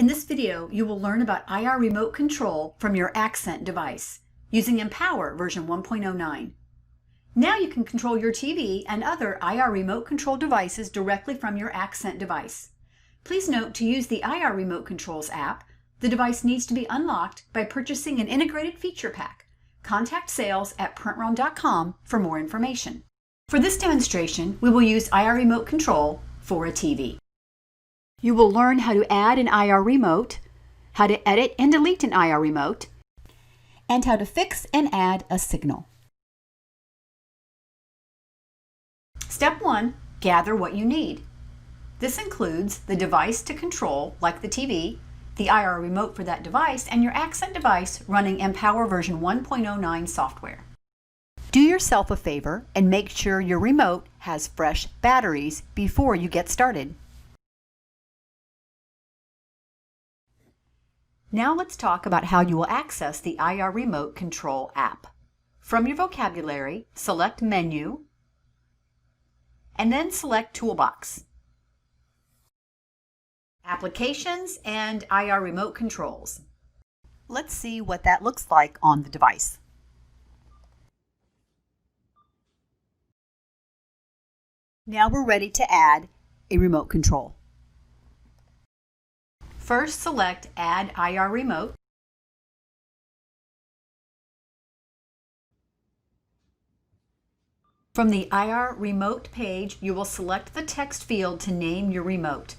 In this video, you will learn about IR remote control from your Accent device using Empower version 1.09. Now you can control your TV and other IR remote control devices directly from your Accent device. Please note, to use the IR Remote Controls app, the device needs to be unlocked by purchasing an integrated feature pack. Contact sales at PrintRom.com for more information. For this demonstration, we will use IR remote control for a TV. You will learn how to add an IR remote, how to edit and delete an IR remote, and how to fix and add a signal. Step 1. Gather what you need. This includes the device to control, like the TV, the IR remote for that device, and your Accent device running Empower version 1.09 software. Do yourself a favor and make sure your remote has fresh batteries before you get started. Now let's talk about how you will access the IR Remote Control app. From your vocabulary, select Menu, and then select Toolbox, Applications, and IR Remote Controls. Let's see what that looks like on the device. Now we're ready to add a remote control. First, select Add IR Remote. From the IR Remote page, you will select the text field to name your remote.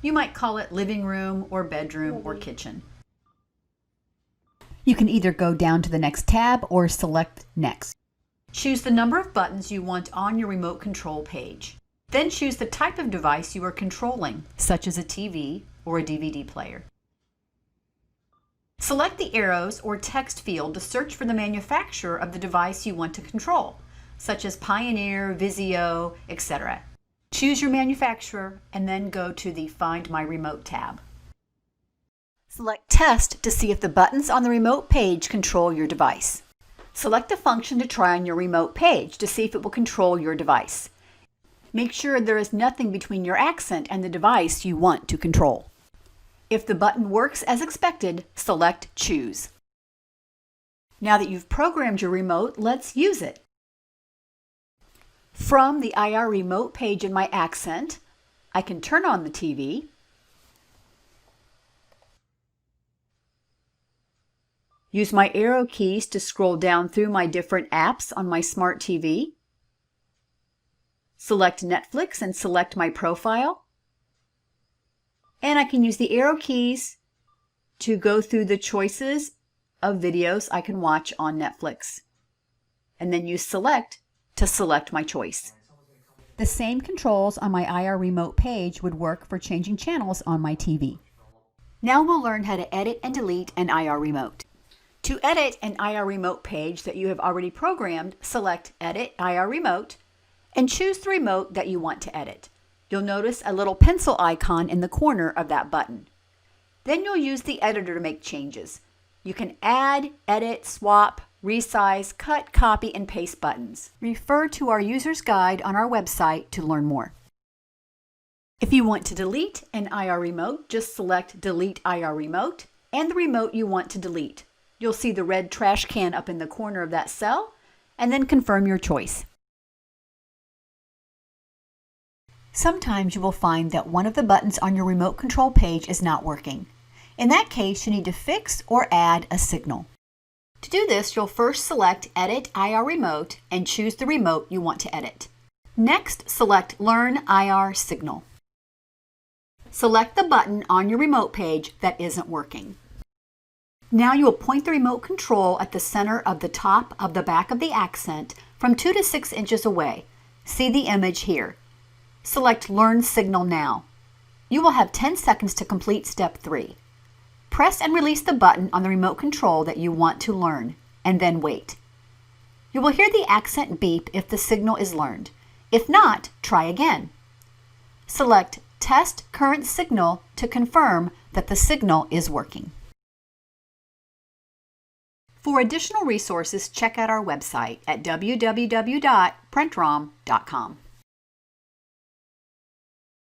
You might call it living room or bedroom or kitchen. You can either go down to the next tab or select Next. Choose the number of buttons you want on your remote control page. Then choose the type of device you are controlling, such as a TV or a DVD player. Select the arrows or text field to search for the manufacturer of the device you want to control, such as Pioneer, Vizio, etc. Choose your manufacturer and then go to the Find My Remote tab. Select Test to see if the buttons on the remote page control your device. Select a function to try on your remote page to see if it will control your device. Make sure there is nothing between your Accent and the device you want to control. If the button works as expected, select Choose. Now that you've programmed your remote, let's use it. From the IR Remote page in my Accent, I can turn on the TV, use my arrow keys to scroll down through my different apps on my smart TV, select Netflix and select my profile, and I can use the arrow keys to go through the choices of videos I can watch on Netflix, and then use Select to select my choice. The same controls on my IR Remote page would work for changing channels on my TV. Now we'll learn how to edit and delete an IR remote. To edit an IR Remote page that you have already programmed, select Edit IR Remote and choose the remote that you want to edit. You'll notice a little pencil icon in the corner of that button. Then you'll use the editor to make changes. You can add, edit, swap, resize, cut, copy, and paste buttons. Refer to our user's guide on our website to learn more. If you want to delete an IR remote, just select Delete IR Remote and the remote you want to delete. You'll see the red trash can up in the corner of that cell, and then confirm your choice. Sometimes you will find that one of the buttons on your remote control page is not working. In that case, you need to fix or add a signal. To do this, you'll first select Edit IR Remote and choose the remote you want to edit. Next, select Learn IR Signal. Select the button on your remote page that isn't working. Now you will point the remote control at the center of the top of the back of the Accent from 2 to 6 inches away. See the image here. Select Learn Signal now. You will have 10 seconds to complete Step 3. Press and release the button on the remote control that you want to learn, and then wait. You will hear the Accent beep if the signal is learned. If not, try again. Select Test Current Signal to confirm that the signal is working. For additional resources, check out our website at www.printrom.com.